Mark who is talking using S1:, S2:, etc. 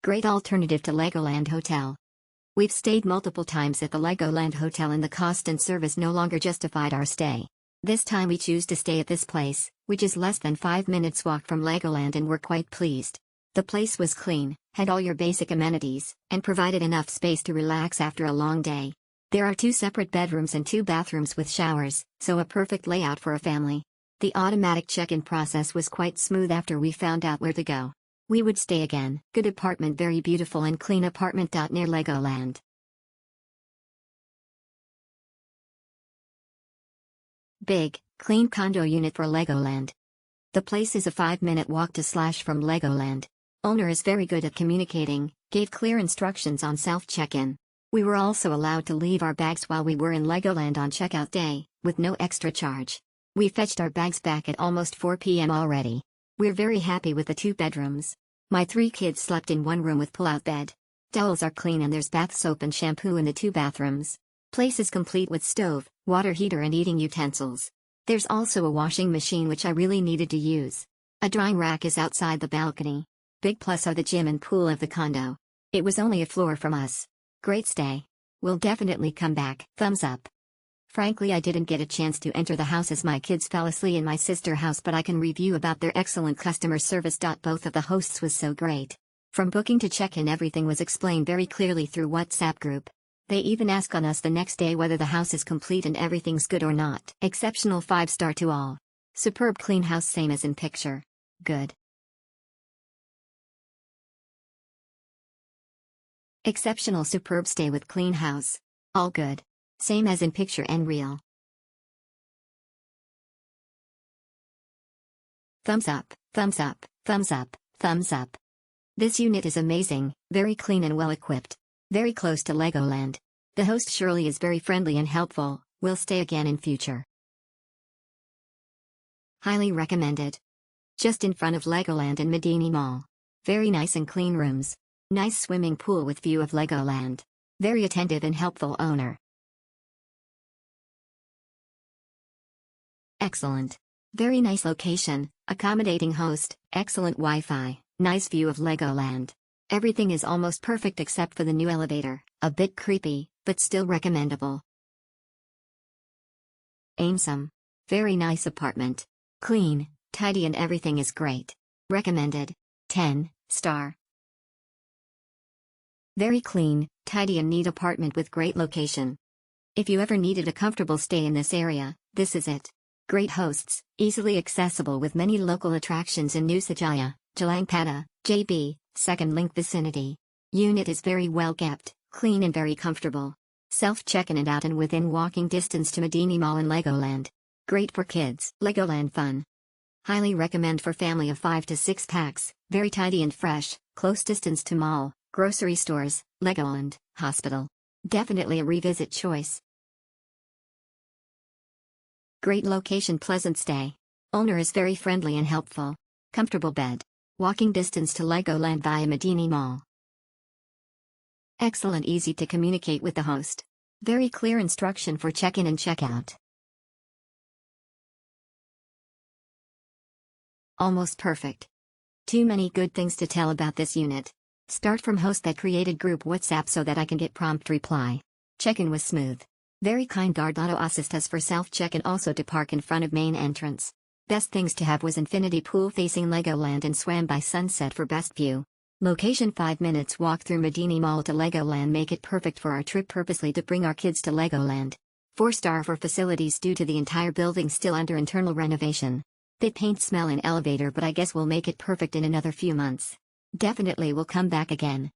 S1: Great alternative to Legoland Hotel. We've stayed multiple times at the Legoland Hotel and the cost and service no longer justified our stay. This time we choose to stay at this place, which is less than 5 minutes walk from Legoland, and we're quite pleased. The place was clean, had all your basic amenities, and provided enough space to relax after a long day. There are 2 separate bedrooms and 2 bathrooms with showers, so a perfect layout for a family. The automatic check-in process was quite smooth after we found out where to go. We would stay again. Good apartment, very beautiful and clean apartment. Near Legoland. Big, clean condo unit for Legoland. The place is a 5-minute walk to / from Legoland. Owner is very good at communicating, gave clear instructions on self-check-in. We were also allowed to leave our bags while we were in Legoland on checkout day, with no extra charge. We fetched our bags back at almost 4 p.m. already. We're very happy with the 2 bedrooms. My 3 kids slept in one room with pull-out bed. Towels are clean and there's bath soap and shampoo in the 2 bathrooms. Place is complete with stove, water heater and eating utensils. There's also a washing machine which I really needed to use. A drying rack is outside the balcony. Big plus are the gym and pool of the condo. It was only a floor from us. Great stay. We'll definitely come back. Thumbs up. Frankly, I didn't get a chance to enter the house as my kids fell asleep in my sister's house, but I can review about their excellent customer service. Both of the hosts was so great. From booking to check-in, everything was explained very clearly through WhatsApp group. They even ask on us the next day whether the house is complete and everything's good or not. Exceptional 5-star to all. Superb clean house, same as in picture. Good. Exceptional superb stay with clean house. All good. Same as in picture and real. Thumbs up, thumbs up, thumbs up, thumbs up. This unit is amazing, very clean and well equipped. Very close to Legoland. The host Shirley is very friendly and helpful, we'll stay again in future. Highly recommended. Just in front of Legoland and Medini Mall. Very nice and clean rooms. Nice swimming pool with view of Legoland. Very attentive and helpful owner. Excellent. Very nice location, accommodating host, excellent Wi-Fi, nice view of Legoland. Everything is almost perfect except for the new elevator, a bit creepy, but still recommendable. Awesome. Very nice apartment. Clean, tidy and everything is great. Recommended. 10 star. Very clean, tidy and neat apartment with great location. If you ever needed a comfortable stay in this area, this is it. Great hosts, easily accessible with many local attractions in Nusajaya, Jalangpada, JB, Second Link vicinity. Unit is very well kept, clean and very comfortable. Self-check-in and out and within walking distance to Medini Mall and Legoland. Great for kids. Legoland fun. Highly recommend for family of 5 to 6 packs, very tidy and fresh, close distance to mall, grocery stores, Legoland, hospital. Definitely a revisit choice. Great location, pleasant stay. Owner is very friendly and helpful. Comfortable bed. Walking distance to Legoland via Medini Mall. Excellent, easy to communicate with the host. Very clear instruction for check-in and check-out. Almost perfect. Too many good things to tell about this unit. Start from host that created group WhatsApp so that I can get prompt reply. Check-in was smooth. Very kind guard auto assist us for self-check-in, also to park in front of main entrance. Best things to have was infinity pool facing Legoland and swam by sunset for best view. Location 5 minutes walk through Medini Mall to Legoland, make it perfect for our trip purposely to bring our kids to Legoland. 4-star for facilities due to the entire building still under internal renovation. Bit paint smell in elevator, but I guess we'll make it perfect in another few months. Definitely will come back again.